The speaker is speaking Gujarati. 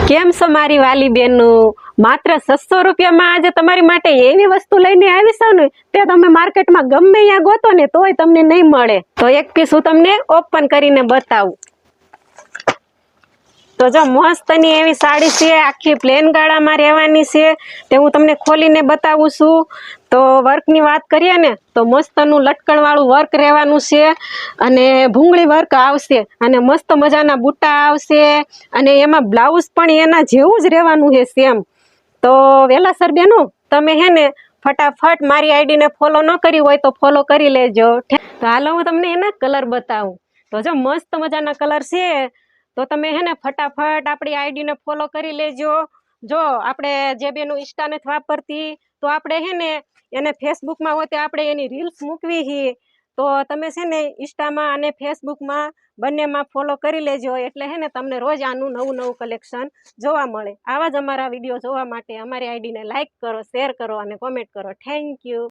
કેમ છો મારી વાલી બેનો? માત્ર 600 રૂપિયામાં આજે તમારી માટે એવી વસ્તુ લઈને આવી છું ને તે તમે માર્કેટમાં ગમે ત્યાં ગોતો ને તોય તમને નહીં મળે. તો એક પીસ હું તમને ઓપન કરીને બતાવું. તો જો મસ્તની એવી સાડી છે, આખી પ્લેન ગાળામાં રહેવાની છે, તે હું તમને ખોલીને બતાવું છું. તો વર્કની વાત કરીએ ને તો મસ્તનું લટકણવાળું વર્ક રહેવાનું છે અને ભૂંગળી વર્ક આવશે અને મસ્ત મજાના બુટ્ટા આવશે અને એમાં બ્લાઉઝ પણ એના જેવું જ રહેવાનું છે સેમ. તો વેલાસર બેનો તમે હે ને ફટાફટ મારી આઈડીને ફોલો ન કરી હોય તો ફોલો કરી લેજો. તો હાલો હું તમને એના કલર બતાવું. તો જો મસ્ત મજાના કલર છે, તો તમે હે ને ફટાફટ આપણી આઈડીને ફોલો કરી લેજો. જો આપણે જે બેનું ઇન્સ્ટા નથી વાપરતી તો આપણે હે ને એને ફેસબુકમાં હોય તો આપણે એની રીલ્સ મૂકવી છે. તો તમે છે ને ઇન્સ્ટામાં અને ફેસબુકમાં બંનેમાં ફોલો કરી લેજો, એટલે હે ને તમને રોજ આનું નવું નવું કલેક્શન જોવા મળે. આવા જ અમારા વિડીયો જોવા માટે અમારી આઈડીને લાઇક કરો, શેર કરો અને કોમેન્ટ કરો. Thank you.